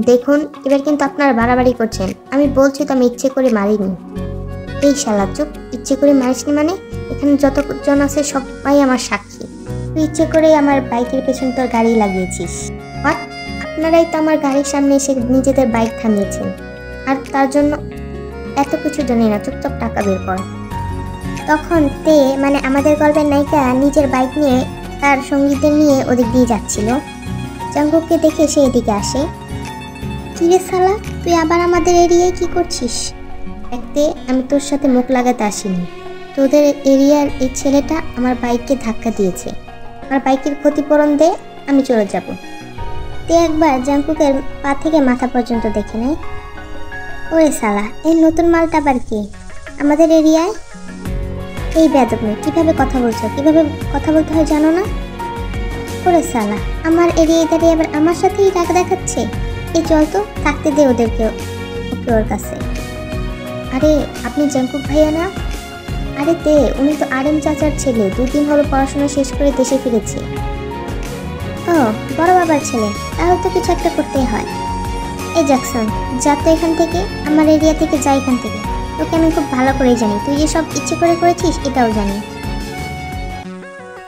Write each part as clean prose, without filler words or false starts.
দেখুন, এবার কিন্তু আপনারা বাড়াবাড়ি করছেন। আমি বলছি তো আমি ইচ্ছে করে মারিনি। এই শালা চুপ, ইচ্ছে করে মারিসনি মানে? এখানে যতজন আছে সবাই আমার সাক্ষী। তুই ইচ্ছে করে আমার বাইকের পেছনে তোর গাড়ি লাগিয়েছিস। হোয়াট? আপনারাই তো আমার গাড়ির সামনে এসে নিজেদের বাইক থামিয়েছেন, আর তার জন্য এত কিছু জানি না। চুপচাপ টাকা বের কর। তখন তে মানে আমাদের গল্পের নায়িকা নিজের বাইক নিয়ে তার সঙ্গীদের নিয়ে ওদিক দিয়ে যাচ্ছিল। জাঙ্কুককে দেখে সে এদিকে আসে। কিরে শালা, তুই আবার আমাদের এরিয়ায় কি করছিস? দেখতে আমি তোর সাথে মুখ লাগাতে আসিনি। তোদের এরিয়ার এই ছেলেটা আমার বাইককে ধাক্কা দিয়েছে। আমার বাইকের ক্ষতিপূরণ দে, আমি চলে যাব। তে একবার জাঙ্কুকের পা থেকে মাথা পর্যন্ত দেখে নেয়। ওরে শালা, এই নতুন মালটা আবার কি আমাদের এরিয়ায়? এই বেয়াদব মেয়ে, কিভাবে কথা বলছো? কিভাবে কথা বলতে হয় জানো না? ওরে শালা, আমার এরিয়ায় দাঁড়িয়ে আবার আমার সাথেই রাগ দেখাচ্ছে। এই চল তো, থাকতে দে ওদেরকে, ওকে ওর কাছে। আরে আপনি জাঙ্কুক ভাইয়া না? আরে তে, উনি তো আরএম চাচার ছেলে। 2 দিন হলো পড়াশোনা শেষ করে দেশে ফিরেছে। ও, বড় বাবার ছেলে, তাহলে তো কিছু একটা করতেই হয়। এই জ্যাকসন, যা তো এখান থেকে, আমার এরিয়া থেকে যা এখান থেকে। তোকে আমি খুব ভালো করেই জানি, তুই যে সব ইচ্ছে করে করেছিস এটাও জানি।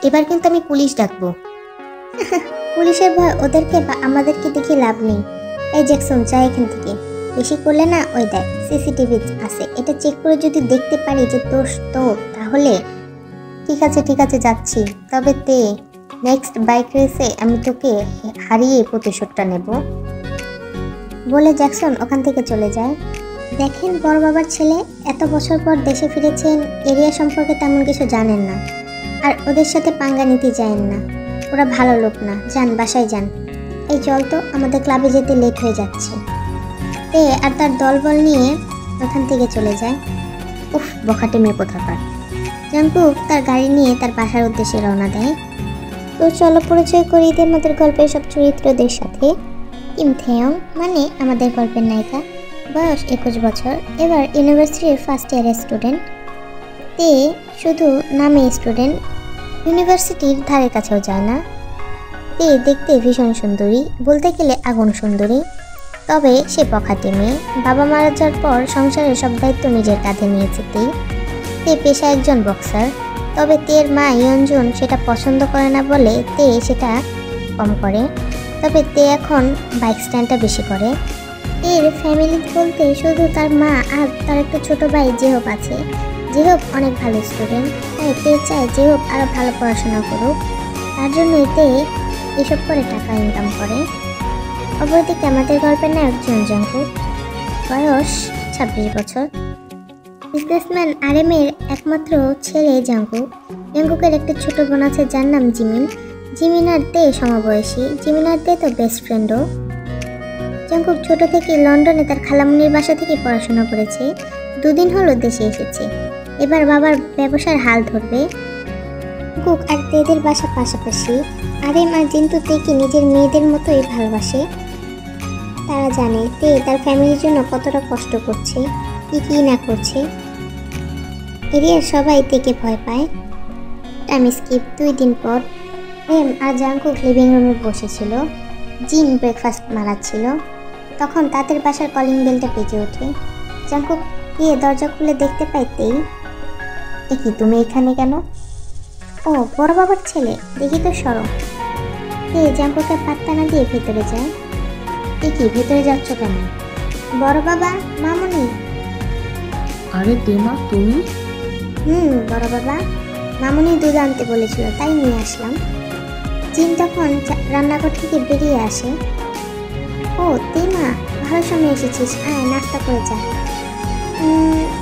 এবার কিন্তু আমি পুলিশ ডাকবো। পুলিশের ভয় ওদেরকে বা আমাদেরকে দেখে লাভ নেই। এই জ্যাকসন, যা এখান থেকে। বেশি করলে না, ওই দেখ সিসিটিভি আছে, এটা চেক করে যদি দেখতে পারি যে দোষ তো, তাহলে ঠিক আছে যাচ্ছি। তবে তে, নেক্সট বাইক রেসে আমি তোকে হারিয়ে প্রতিশোধটা নেব। বলে জ্যাকসন ওখান থেকে চলে যায়। দেখেন বড় বাবার ছেলে, এত বছর পর দেশে ফিরেছেন, এরিয়া সম্পর্কে তেমন কিছু জানেন না, আর ওদের সাথে পাঙ্গা নিতে চান না। ওরা ভালো লোক না, যান বাসায় যান। এই চল তো, আমাদের ক্লাবে যেতে লেট হয়ে যাচ্ছে। তে আর তার দলবল নিয়ে ওখান থেকে চলে যায়। উফ, বখাটে মেয়ে কোথাকার। জাঙ্কুক তার গাড়ি নিয়ে তার বাসার উদ্দেশ্যে রওনা দেয়। তো চলো পরিচয় করিয়ে দিই আমাদের গল্পের সব চরিত্রদের সাথে। কিম থেয়ং মানে আমাদের গল্পের নায়িকা, বয়স 21 বছর, এবার ইউনিভার্সিটির ফার্স্ট ইয়ারের স্টুডেন্ট। তে শুধু নামে স্টুডেন্ট, ইউনিভার্সিটির ধারে কাছেও যায় না। তে দেখতে ভীষণ সুন্দরী, বলতে গেলে আগুন সুন্দরী। তবে সে বখাটে মেয়ে। বাবা মারা যাওয়ার পর সংসারের সব দায়িত্ব নিজের কাঁধে নিয়েছে তে পেশা একজন বক্সার। তবে তের মা ইয়ঞ্জুন সেটা পছন্দ করে না বলে তে সেটা কম করে। তবে তে এখন বাইক স্ট্যান্ডটা বেশি করে। এর ফ্যামিলি বলতে শুধু তার মা আর তার একটা ছোট ভাই জেহব আছে। জেহব অনেক ভালো স্টুডেন্ট, তাই তে চায় জেহব আরও ভালো পড়াশোনা করুক। তার জন্যই তে এসব করে টাকা ইনকাম করে। অপরদিকে আমাদের গল্পের নায়ক জাঙ্কুক, বয়স 26 বছর, বিজনেসম্যান আরএমের একমাত্র ছেলে জাঙ্কুক। জাঙ্কুকের একটা ছোট বোন আছে যার নাম জিমিন। জিমিন আর তে সমবয়সী। জিমিন আর তে তো বেস্ট ফ্রেন্ডও। জাঙ্কুক ছোট থেকে লন্ডনে তার খালামুনির বাসা থেকে পড়াশোনা করেছে। 2 দিন হলো দেশে এসেছে। এবার বাবার ব্যবসার হাল ধরবে। জাঙ্কুক আর তেদের বাসা পাশাপাশি। আরএম আর জিন্তু তেকে নিজের মেয়েদের মতোই ভালোবাসে। তারা জানে তে তার ফ্যামিলির জন্য কতটা কষ্ট করছে, কি না করছে। এরিয়ার সবাই তেকে ভয় পায়। টাইম স্কিপ 2 দিন পর। আরএম আর জাঙ্কুক লিভিং রুমে বসেছিল। জিন ব্রেকফাস্ট বানাচ্ছিল। তখন তাদের বাসার কলিং বেলটা বেজে ওঠে। জাঙ্কুক গিয়ে দরজা খুলে দেখতে পাইতেই, এ কি তুমি এখানে কেন? ও, বড় বাবার ছেলে, দেখি তো সরো। তে জাঙ্কুকে পাত্তা না দিয়ে ভেতরে যায়। এ কি, ভেতরে যাচ্ছ কেন? বড় বাবা, মামুনি। আরে তেমা, তুমি? বড় বাবা, মামুনি দুধ আনতে বলেছিল, তাই নিয়ে আসলাম। জিন তখন রান্নাঘর থেকে বেরিয়ে আসে। ও তেমা, ভালো সময় এসেছিস, আয় নাস্তা করে যা।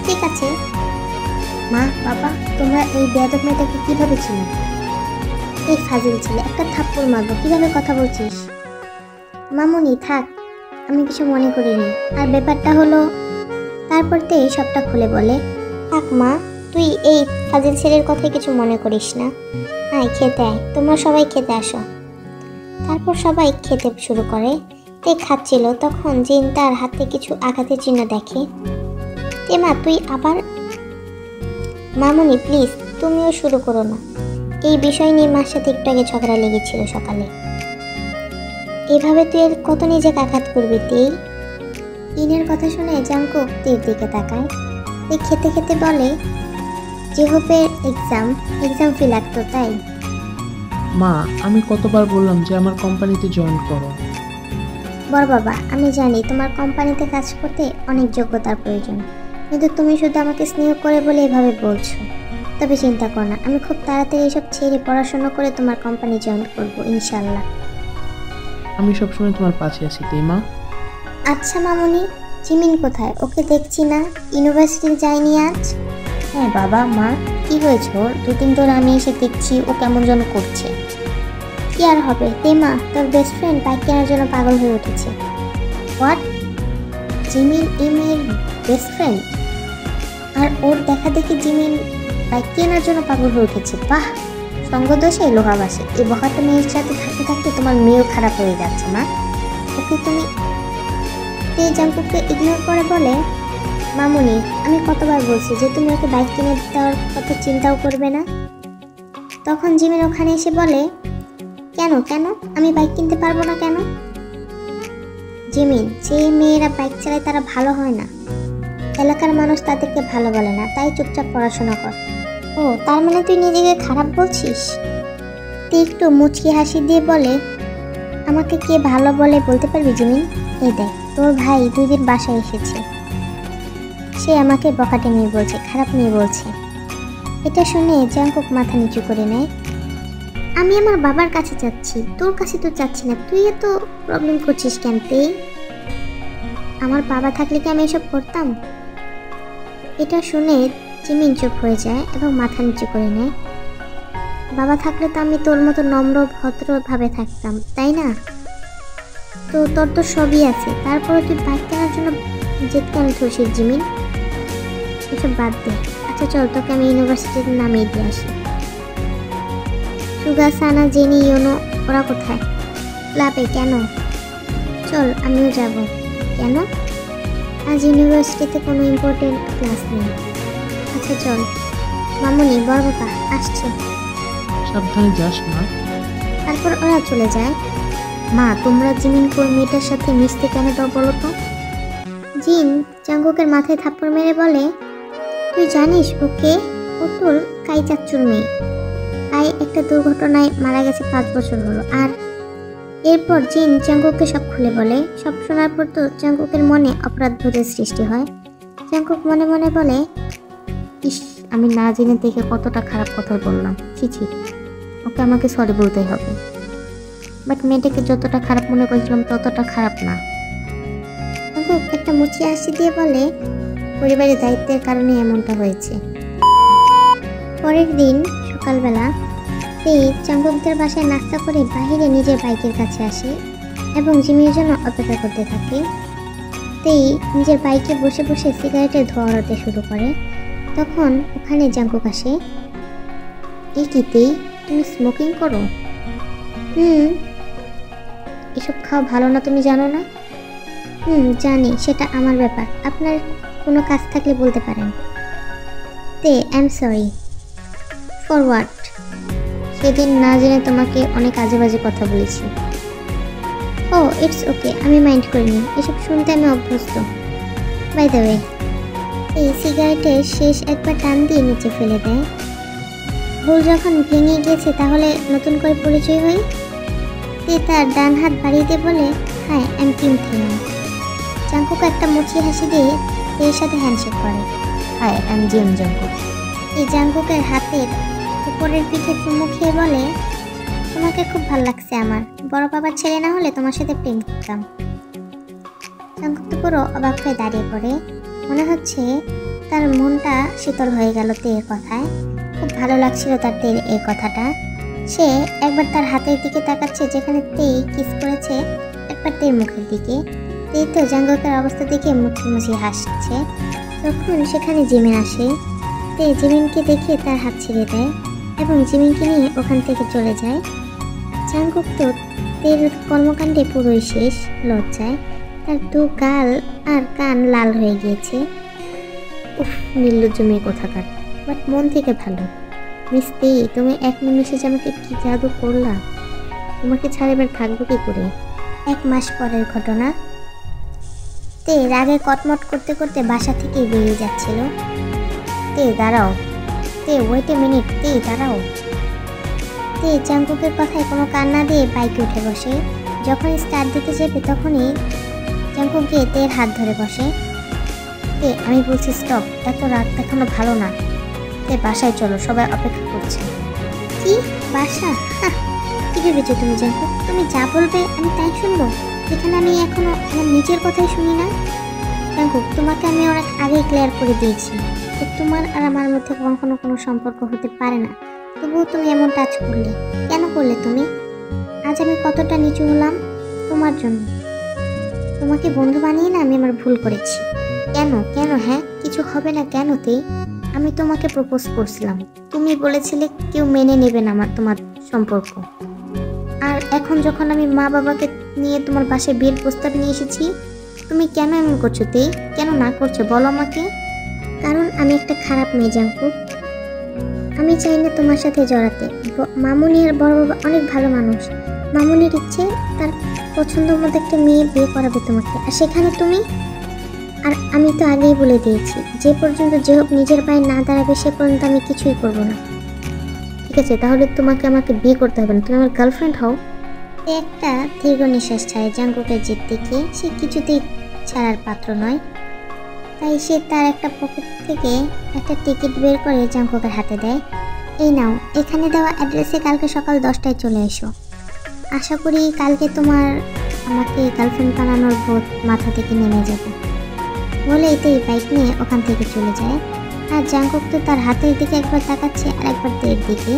ঠিক আছে। মা, বাবা, তোমরা এই বেয়াদব মেয়েটাকে কিভাবে চিনো? এই ফাজিল ছেলে, একটা থাপ্পড় মারবো। কিভাবে কথা বলছিস? মামুনি থাক, আমি কিছু মনে করিনি। আর ব্যাপারটা হলো, তারপর তে সবটা খুলে বলে। থাক মা, তুই এই ফাজিল ছেলের কথাই কিছু মনে করিস না। আয় খেতে আয়, তোমরা সবাই খেতে আসো। তারপর সবাই খেতে শুরু করে। তে খাচ্ছিল, তখন জিন তার হাতে কিছু আঘাতের চিহ্ন দেখে। তেমা, তুই আবার? মামুনি প্লিজ, তুমিও শুরু করো না। এই বিষয় নিয়ে মার সাথে একটু আগে ঝগড়া লেগেছিল সকালে। এভাবে তুই এর কত নিজেকে আঘাত করবি তেই। ইনের কথা শুনে জাঙ্কুক তের দিকে তাকায়। তে খেতে খেতে বলে, জেহোপের এক্সাম ফি লাগতো তাই। মা, আমি কতবার বললাম যে আমার কোম্পানিতে জয়েন করো। বড় বাবা, আমি জানি তোমার কোম্পানিতে কাজ করতে অনেক যোগ্যতার প্রয়োজন, কিন্তু তুমি শুধু আমাকে স্নেহ করে বলে এভাবে বলছো। তবে চিন্তা কর না, আমি খুব তাড়াতাড়ি এসব ছেড়ে পড়াশোনা করে তোমার কোম্পানি জয়েন করবো ইনশাল্লাহ। আমি সবসময় তোমার পাশে আছি তেমা। আচ্ছা মামুনি, জিমিন কোথায়? ওকে দেখছি না, ইউনিভার্সিটি যায়নি আজ? হ্যাঁ বাবা, মা কি হয়েছে ওর? দুদিন ধরে আমি এসে দেখছি ও কেমন যেন করছে। কি আর হবে, তেমা তোর বেস্ট ফ্রেন্ড বাইক কেনার জন্য পাগল হয়ে উঠেছে। হোয়াট? জিমিন এই মেয়ের বেস্ট ফ্রেন্ড, আর ওর দেখা দেখি জিমিন বাইক কেনার জন্য পাগল হয়ে উঠেছে। বাহ, সঙ্গদোষে লোহা বাসে। এই বহাটা মেয়ের সাথে থাকতে থাকতে তোমার মেয়েও খারাপ হয়ে যাচ্ছে মা। ওকে তুমি জাঙ্কুককে ইগনোর করে বলে, মামুনি আমি কতবার বলছি যে তুমি ওকে বাইক কিনে দেওয়ার কথা চিন্তাও করবে না। তখন জিমিন ওখানে এসে বলে, কেন কেন আমি বাইক কিনতে পারবো না কেন? জিমিন, যে মেয়েরা বাইক চালায় তারা ভালো হয় না, এলাকার মানুষ তাদেরকে ভালো বলে না, তাই চুপচাপ পড়াশোনা কর। ও, তার মানে তুই নিজেকে খারাপ বলছিস? তুই একটু মুচকি হাসি দিয়ে বলে, আমাকে কে ভালো বলে বলতে পারবি জিমিন? এই দেখ, তোর ভাই 2 দিন বাসায় এসেছে, সে আমাকে বকাটে মেয়ে বলছে, খারাপ মেয়ে বলছে। এটা শুনে জাঙ্কুক মাথা নিচু করে নেয়। আমি আমার বাবার কাছে যাচ্ছি, তোর কাছে তো যাচ্ছি না, তুই এত প্রবলেম করছিস কেন? তুই আমার বাবা থাকলে কি আমি এসব করতাম? এটা শুনে জিমিন চুপ হয়ে যায় এবং মাথা নিচু করে নেয়। বাবা থাকলে তো আমি তোর মতো নম্র ভদ্রভাবে থাকতাম, তাই না? তো তোর তো সবই আছে, তারপরে তুই বাইক কেনার জন্য জেদ কেন ধরছিস জিমিন? এসব বাদ দে। আচ্ছা চল, তোকে আমি ইউনিভার্সিটিতে নামিয়ে দিয়ে আসি। সুগা, সানা, জেনি, ইউনো ওরা কোথায়? ক্লাবে। কেন? চল আমিও যাব। কেন? আজ ইউনিভার্সিটিতে কোনো ইম্পর্টেন্ট ক্লাস নেই। আচ্ছা চল। মামুনি, বড় বাবা আসছে। সাবধানে যাস মা। তারপর ওরা চলে যায়। মা, তোমরা জিমিন কোন মেয়েটার সাথে মিশতে কেন দাও বলো তো? জিন জাঙ্কুকের মাথায় থাপ্পড় মেরে বলে, তুই জানিস ওকে? ও তোর কাই চাচ্চুর মেয়ে। কাই একটা দুর্ঘটনায় মারা গেছে 5 বছর হলো। আর এরপর জিন জাঙ্কুককে সব খুলে বলে। সব শোনার পর তো জাঙ্কুকের মনে অপরাধবোধের সৃষ্টি হয়। জাঙ্কুক মনে মনে বলে, ইস, আমি না জেনে দেখে কতটা খারাপ কথা বললাম। ছি, ওকে আমাকে সরি বলতেই হবে। বাট মেয়েটাকে যতটা খারাপ মনে করেছিলাম ততটা খারাপ না। জাঙ্কুক একটা মুচকি হাসি দিয়ে বলে, পরিবারের দায়িত্বের কারণে এমনটা হয়েছে। পরের দিন সকালবেলা জাঙ্কুকদের বাসায় নাস্তা করে বাহিরে নিজের বাইকের কাছে আসে এবং জিমির জন্য অপেক্ষা করতে থাকে। নিজের বাইকে বসে বসে সিগারেটের ধোঁয়া ওড়াতে শুরু করে। তখন ওখানে জাঙ্কুক আসে। এই কি তুমি স্মোকিং করো? এসব খাওয়া ভালো না, তুমি জানো না? জানি, সেটা আমার ব্যাপার। আপনার কোনো কাজ থাকলে বলতে পারেন। I am sorry. For what? সেদিন না জেনে তোমাকে অনেক আজে বাজে কথা বলেছি। ও, ইটস ওকে, আমি মাইন্ড করিনি, এসব শুনতে আমি অভ্যস্ত। বাই দ্য ওয়ে, এই সিগারেটের শেষ একবার টান দিয়ে নিচে ফেলে দেয়। ভুল যখন ভেঙে গিয়েছে তাহলে নতুন করে পরিচয় হই। তার ডান হাত বাড়িয়ে দিয়ে বলে, hi, I am Kim Taehyung. Jungkook একটা মুচকি হাসি দিয়ে এর সাথে হ্যান্ডশেক করে। Hi, I am Jeon Jungkook. এই জাঙ্কুকের হাতের উপরের পিঠে চুমু খেয়ে বলে, তোমাকে খুব ভালো লাগছে আমার। বড় বাবার ছেলে না হলে তোমার সাথে প্রেম করতাম। জাঙ্কুক তো পুরো অবাক হয়ে দাঁড়িয়ে পড়ে। মনে হচ্ছে তার মনটা শীতল হয়ে গেল তের কথায়। খুব ভালো লাগছিল তার তের এই কথাটা। সে একবার তার হাতের দিকে তাকাচ্ছে যেখানে তেই কিস করেছে, একবার তের মুখের দিকে। তেই তো জাঙ্কুকের অবস্থা দেখে মুচকি মুচকি হাসছে। তখন সেখানে জিমিন আসে। তে জিমিনকে দেখে তার হাত ছেড়ে দেয় এবং জিমিনকে নিয়ে ওখান থেকে চলে যায়। জাঙ্কুক তো তের কর্মকাণ্ডে পুরোই শেষ। লজ্জায় তার 2 গাল আর কান লাল হয়ে গিয়েছে। উফ, নির্লজ্জ মেয়ে কোথাকার। বাট মন থেকে ভালো। মিস তে, তুমি এক নিমিষে যে আমাকে কি জাদু করলা। তোমাকে ছাড়া এবার থাকবো কি করে? 1 মাস পরের ঘটনা। তে রাগে কটমট করতে করতে বাসা থেকে বেরিয়ে যাচ্ছিল। তে দাঁড়াও, তে ওয়েট এ মিনিট, তে দাঁড়াও। তে জাংকুকের কথায় কোনো কান না দিয়ে বাইকে উঠে বসে। যখনই স্টার্ট দিতে যাবে তখনই জাংকুক গিয়ে তের হাত ধরে বসে। তে আমি বলছি স্টপ, এত রাগ দেখানো ভালো না। তে বাসায় চলো, সবাই অপেক্ষা করছে। কি বাসা? কি ভেবেছো তুমি জাংকুক? তুমি যা বলবে আমি তাই শুনবো, যেখানে আমি এখনো আমার নিজের কথাই শুনি না। জাংকুক, তোমাকে আমি অনেক আগেই ক্লিয়ার করে দিয়েছি যে তোমার আর আমার মধ্যে কখনো কোনো সম্পর্ক হতে পারে না। তবুও তুমি এমন টাচ করলে, কেন করলে তুমি? আজ আমি কতটা নিচু হলাম তোমার জন্য। তোমাকে বন্ধু বানিয়ে না আমি আমার ভুল করেছি। কেন কেন? হ্যাঁ, কিছু হবে না কেন? তে আমি তোমাকে প্রপোজ করছিলাম, তুমি বলেছিলে কেউ মেনে নেবে না তোমার সম্পর্ক। আর এখন যখন আমি মা বাবাকে নিয়ে তোমার বাসায় বিয়ের প্রস্তাব নিয়ে এসেছি, তুমি কেন এমন করছো? তে কেন না করছো বলো আমাকে। কারণ আমি একটা খারাপ মেয়ে জাংকুক, আমি চাই না তোমার সাথে জড়াতে। মামুনি আর বড় বাবা অনেক ভালো মানুষ। মামুনির ইচ্ছে তার পছন্দ মতো একটা মেয়ে বিয়ে করাবে তোমাকে, আর সেখানে তুমি। আর আমি তো আগেই বলে দিয়েছি, যে পর্যন্ত যে হোক নিজের পায়ে না দাঁড়াবে সে পর্যন্ত আমি কিছুই করব না। ঠিক আছে, তাহলে তোমাকে আমাকে বিয়ে করতে হবে না, তুমি আমার গার্লফ্রেন্ড হও। একটা দীর্ঘ নিঃশ্বাস ছাড়ে জাংকুকের জিদ দেখে। সে কিছুতেই ছাড়ার পাত্র নয়, তাই সে তার একটা পকেট থেকে একটা টিকিট বের করে জাংকুকের হাতে দেয়। এই নাও, এখানে দেওয়া অ্যাড্রেসে কালকে সকাল 10টায় চলে এসো। আশা করি কালকে তোমার আমাকে গার্লফ্রেন্ড বানানোর বোধ মাথা থেকে নেমে যাবে। বলেই তেই বাইক নিয়ে ওখান থেকে চলে যায়। আর জাংকুক তো তার হাতের দিকে একবার তাকাচ্ছে আর একবার তের দিকে।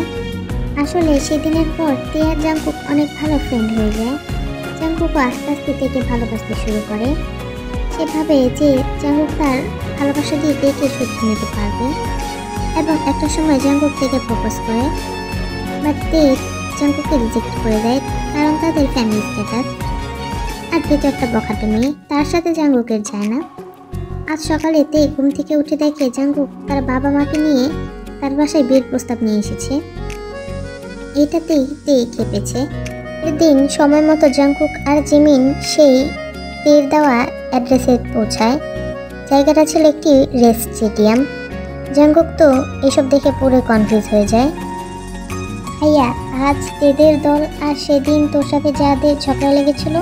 আসলে সেদিনের পর তে আর জাংকুক অনেক ভালো ফ্রেন্ড হয়ে যায়। জাংকুকও আস্তে আস্তে তেকে ভালোবাসতে শুরু করে। সে ভাবে যে জাংকুক তার ভালোবাসা দিয়ে তেকে শুদ্ধ নিতে পারবে, এবং একটা সময় জাংকুক তেকে প্রপোজ করে। বাট তে জাংকুককে রিজেক্ট করে দেয়, কারণ তাদের ফ্যামিলি স্ট্যাটাস। আর তে তো একটা বখাটে মেয়ে, তার সাথে জাংকুকের যায় না। আজ সকালে তে ঘুম থেকে উঠে দেখে জাংকুক তার বাবা মাকে নিয়ে তার বাসায় বিয়ের প্রস্তাব নিয়ে এসেছে। এটাতেই তে খেপেছে। এদিন সময় মতো জাংকুক আর জিমিন সেই তের দেওয়া অ্যাড্রেসে পৌঁছায়। জায়গাটা ছিল একটি রেস স্টেডিয়াম। জাংকুক তো এসব দেখে পুরো কনফিউজ হয়ে যায়। ভাইয়া, আজ তেদের দল আর সেদিন তোর সাথে যাদের ঝগড়া লেগেছিল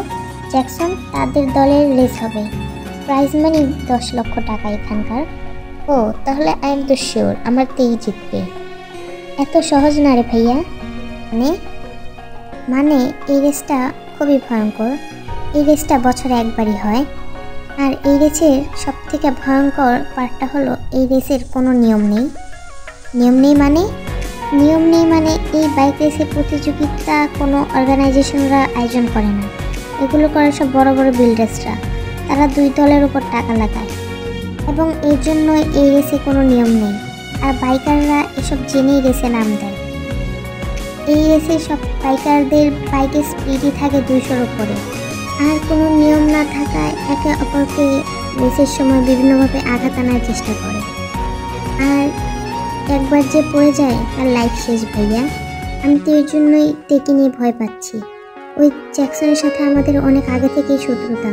জ্যাকসন, তাদের দলের রেস হবে। প্রাইজ মানি 10 লক্ষ টাকা এখানকার। ও তাহলে আই এম তো শিওর আমার তেই জিতবে। এত সহজ না রে ভাইয়া। মানে এই রেসটা খুবই ভয়ঙ্কর। এই রেসটা বছরে একবারই হয়। আর এই রেসের সব থেকে ভয়ঙ্কর পার্টটা হলো এই রেসের কোনো নিয়ম নেই। নিয়ম নেই মানে এই বাইক রেসের প্রতিযোগিতা কোনো অর্গানাইজেশনরা আয়োজন করে না। এগুলো করে সব বড় বড় বিল্ডার্সরা। তারা 2 দলের উপর টাকা লাগায়, এবং এর জন্য এই রেসে কোনো নিয়ম নেই। আর বাইকাররা এসব জেনেই রেসে নাম দেয়। এই রেসে সব বাইকারদের বাইকের স্পিডই থাকে 200-র উপরে। আর কোনো নিয়ম না থাকায় একে অপরকে রেসের সময় বিভিন্নভাবে আঘাত আনার চেষ্টা করে। আর একবার যে পড়ে যায় তার লাইফ শেষ ভাইয়া। আমি তো এর জন্যই তেকে নিয়ে ভয় পাচ্ছি। ওই জ্যাকসনের সাথে আমাদের অনেক আগে থেকেই শত্রুতা।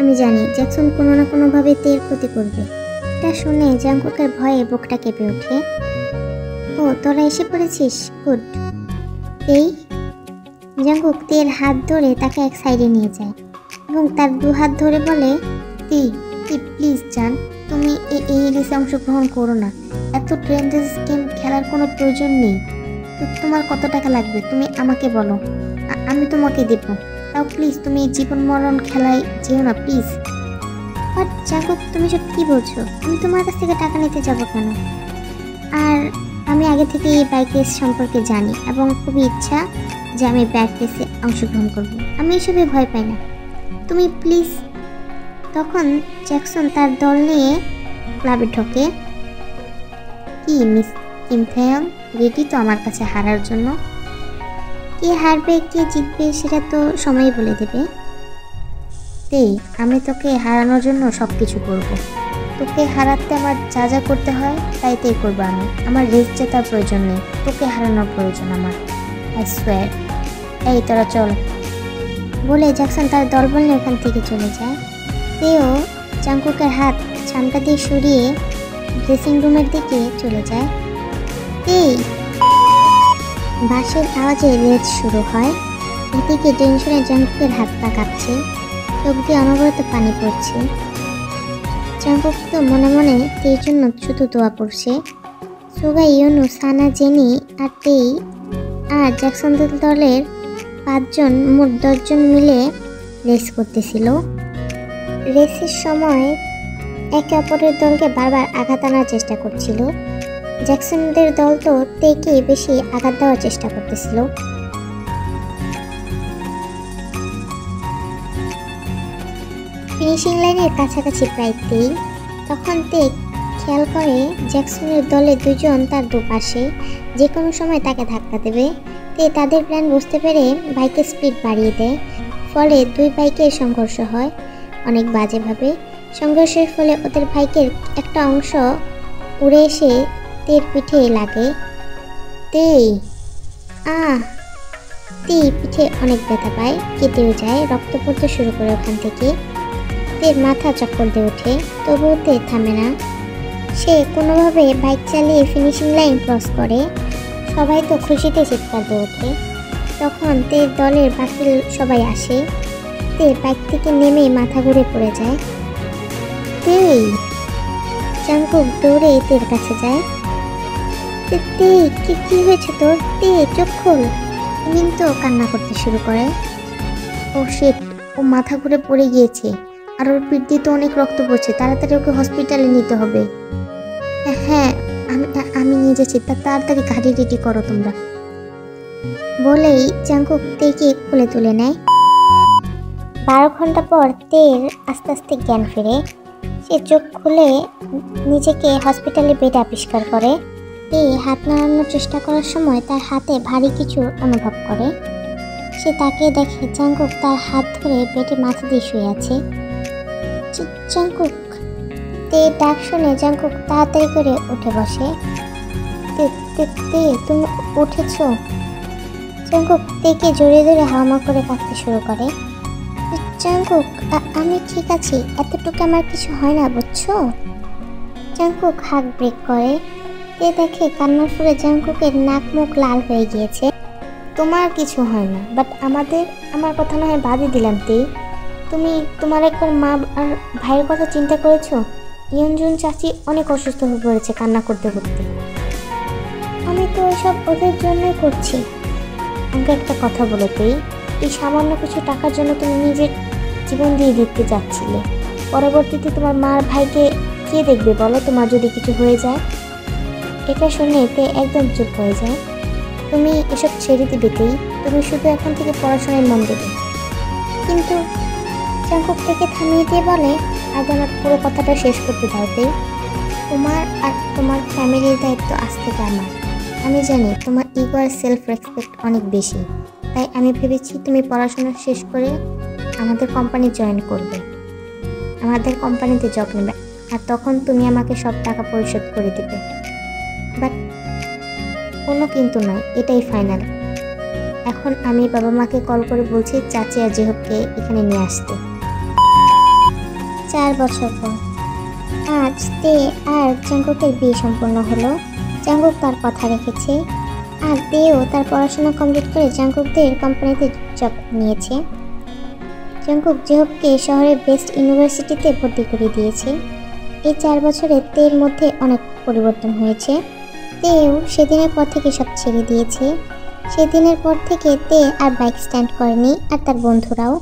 আমি জানি জ্যাকসন কোনো না কোনোভাবে তের ক্ষতি করবে। এটা শুনে জাংকুকের ভয়ে বুকটা কেঁপে ওঠে। ও তোরা এসে পড়েছিস, গুড। এই জাংকুক তের হাত ধরে তাকে এক সাইডে নিয়ে যায় এবং তার 2 হাত ধরে বলে, তে প্লিজ জান, তুমি এই রেসে অংশগ্রহণ করো না। এত ট্রেন্ডেস গেম খেলার কোনো প্রয়োজন নেই। তো তোমার কত টাকা লাগবে তুমি আমাকে বলো, আমি তোমাকে দেব। তাও প্লিজ তুমি জীবন মরণ খেলায় যেও না প্লিজ। বাট জাংকুক, তুমি সব কী বলছো? আমি তোমার কাছ থেকে টাকা নিতে যাবো কেন? আর আমি আগে থেকে এই বাইক রেস সম্পর্কে জানি এবং খুবই ইচ্ছা যে আমি বাইক রেসে অংশগ্রহণ করব। আমি এসবে ভয় পাই না, তুমি প্লিজ। তখন জ্যাকসন তার দল নিয়ে ক্লাবে ঢোকে। কি মিস কিম থায়ং, রেডি তো আমার কাছে হারার জন্য? কে হারবে কে জিতবে সেটা তো সময় বলে দেবে। তেই আমি তোকে হারানোর জন্য সব কিছু করবো। তোকে হারাতে আমার যা যা করতে হয় তাই তাই করবো আমি। আমার রেস জেতার প্রয়োজন নেই, তোকে হারানোর প্রয়োজন আমার। I swear. এই তোরা চল। বলে জ্যাকসন তার দলবল নিয়ে ওখান থেকে চলে যায়। তেও জাংকুকের হাত সামটা দিয়ে সরিয়ে ড্রেসিং রুমের দিকে চলে যায়। এই বাঁশের আওয়াজে রেস শুরু হয়। এদিকে টেনশনে জাংকুকের হাত পা কাঁপছে, চোখ দিয়ে অনবরত পানি পড়ছে। জাংকুক তো মনে মনে তের জন্য শুধু দোয়া পড়ছে। সুগা, ইউনু, সানা, জেনি আর তেই আর জ্যাকসনদের দলের 5 জন মোট 10 জন মিলে রেস করতেছিল। রেসের সময় একে অপরের দলকে বারবার আঘাত আনার চেষ্টা করছিল। জ্যাকসনদের দল তো তেকে বেশি আঘাত দেওয়ার চেষ্টা করতেছিল। ফিনিশিং লাইনের কাছাকাছি প্রায় তেই। তখন তে খেয়াল করে জ্যাকসনের দলে 2 জন তার দুপাশে, যে কোনো সময় তাকে ধাক্কা দেবে। তে তাদের প্ল্যান বুঝতে পেরে বাইকের স্পিড বাড়িয়ে দেয়। ফলে 2 বাইকের সংঘর্ষ হয় অনেক বাজেভাবে। সংঘর্ষের ফলে ওদের বাইকের একটা অংশ উড়ে এসে তের পিঠে লাগে। তেই পিঠে অনেক ব্যথা পায়, কেটেও যায়, রক্ত পড়তে শুরু করে ওখান থেকে। তের মাথা চক্কর দিয়ে ওঠে, তবুও তে থামে না। সে কোনোভাবে বাইক চালিয়ে ফিনিশিং লাইন ক্রস করে। সবাই তো খুশিতে চিৎকার দিয়ে ওঠে। তখন তের দলের বাকি সবাই আসে। তে বাইক থেকে নেমে মাথা ঘুরে পড়ে যায়। তেই জাংকুক দৌড়ে তের কাছে যায়। কি হয়েছে তোর? তে চোখ খোল। মিন তো কান্না করতে শুরু করে। ও শিট, ও মাথা ঘুরে পড়ে গিয়েছে, আর ওর পিঠ দিয়ে তো অনেক রক্ত পড়ছে, তাড়াতাড়ি ওকে হসপিটালে নিতে হবে। হ্যাঁ, আমি নিয়ে যাচ্ছি, তাড়াতাড়ি গাড়ি রেডি করো তোমরা। বলেই জাংকুক তেকে কোলে তুলে নেয়। 12 ঘন্টা পর তের আস্তে আস্তে জ্ঞান ফেরে। সে চোখ খুলে নিজেকে হসপিটালে বেডে আবিষ্কার করে। তে হাত নাড়ানোর চেষ্টা করার সময় তার হাতে ভারী কিছু অনুভব করে। সে তাকে দেখে জাংকুক তার হাত ধরে বেডে মাথা দিয়ে শুয়ে আছে। জাংকুক। তে ডাক শুনে জাংকুক তাড়াতাড়ি করে উঠে বসে। তে তুমি উঠেছ? জাংকুক তেকে জড়িয়ে ধরে হাওমা করে কাঁদতে শুরু করে। জাংকুক, আমি ঠিক আছি, এতটুকু আমার কিছু হয় না, বুঝছো? জাংকুক হাত ব্রেক করে। তে দেখে কান্নার ফলে জাংকুকের নাক মুখ লাল হয়ে গিয়েছে। তোমার কিছু হয় না, বাট আমার কথা না হয় বাদই দিলাম। তে তুমি তোমার একবার মা আর ভাইয়ের কথা চিন্তা করেছো? ইয়নজুন চাচি অনেক অসুস্থ হয়ে পড়েছে কান্না করতে করতে। আমি তো এসব ওদের জন্যই করছি। আমাকে একটা কথা বলো, এই সামান্য কিছু টাকার জন্য তুমি নিজের জীবন দিয়ে দিতে যাচ্ছিলে। পরবর্তীতে তোমার মার ভাইকে কে দেখবে বলো, তোমার যদি কিছু হয়ে যায়? এটা শুনে তে একদম চুপ হয়ে যায়। তুমি এসব ছেড়ে দিবে তেই, তুমি শুধু এখন থেকে পড়াশোনায় মন দেবে। কিন্তু জাংকুক থেকে থামিয়ে দিয়ে বলে, আজ আমার পুরো কথাটা শেষ করতে দাও তেই। তোমার আর তোমার ফ্যামিলির দায়িত্ব আজ থেকে আমার। আমি জানি তোমার ইগো আর সেলফ রেসপেক্ট অনেক বেশি, তাই আমি ভেবেছি তুমি পড়াশোনা শেষ করে আমাদের কোম্পানি জয়েন করবে, আমাদের কোম্পানিতে জব নেবে, আর তখন তুমি আমাকে সব টাকা পরিশোধ করে দেবে। বাট কোনো কিন্তু নয়, এটাই ফাইনাল। এখন আমি বাবা মাকে কল করে বলছি চাচি আর জেহবকে এখানে নিয়ে আসতে। 4 বছর পর আজ তে আর জাংকুকের বিয়ে সম্পন্ন হলো। জাংকুক তার কথা রেখেছে, আর তেও তার পড়াশোনা কমপ্লিট করে জাংকুকদের কোম্পানিতে জব নিয়েছে। জাংকুক জেহবকে শহরের বেস্ট ইউনিভার্সিটিতে ভর্তি করে দিয়েছে। এই 4 বছরে তের মধ্যে অনেক পরিবর্তন হয়েছে। তেও সেদিনের পর থেকে সব ছেড়ে দিয়েছে। সেদিনের পর থেকে তে আর বাইক স্ট্যান্ড করেনি, আর তার বন্ধুরাও।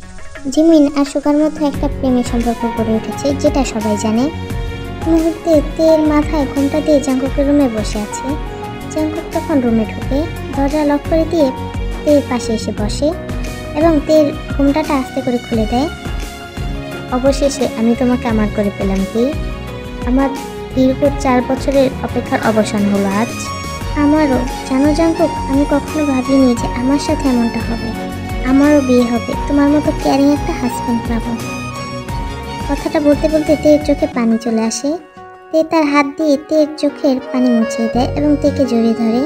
জিমিন আর সুগার মধ্যে একটা প্রেমের সম্পর্ক গড়ে উঠেছে, যেটা সবাই জানে। মুহূর্তে তের মাথায় ঘোমটা দিয়ে জাংকুকের রুমে বসে আছে। জাংকুক তখন রুমে ঢুকে দরজা লক করে দিয়ে তের পাশে এসে বসে এবং তের ঘোমটাটা আস্তে করে খুলে দেয়। অবশেষে আমি তোমাকে আমার করে পেলাম তে। আমার দীর্ঘ 4 বছরের অপেক্ষার অবসান হলো আজ। আমারও। জানো জাংকুক, আমি কখনো ভাবিনি যে আমার সাথে এমনটা হবে। আমারও বিয়ে হবে, তোমার মতো ক্যারিং একটা হাজব্যান্ড পাবো। কথাটা বলতে বলতে তের চোখে পানি চলে আসে। তে তার হাত দিয়ে তের চোখের পানি মুছিয়ে দেয় এবং তেকে জড়িয়ে ধরে।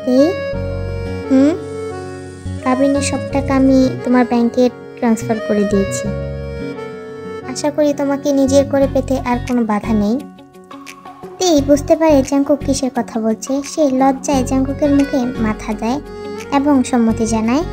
তে কাবিনের সব টাকা আমি তোমার ব্যাংকের ট্রান্সফার করে দিয়েছি। আশা করি তোমাকে নিজের করে পেতে আর কোনো বাধা নেই। তেই বুঝতে পারে জাংকুক কিসের কথা বলছে। সে লজ্জায় জাংকুকের মুখে মাথা দেয় এবং সম্মতি জানায়।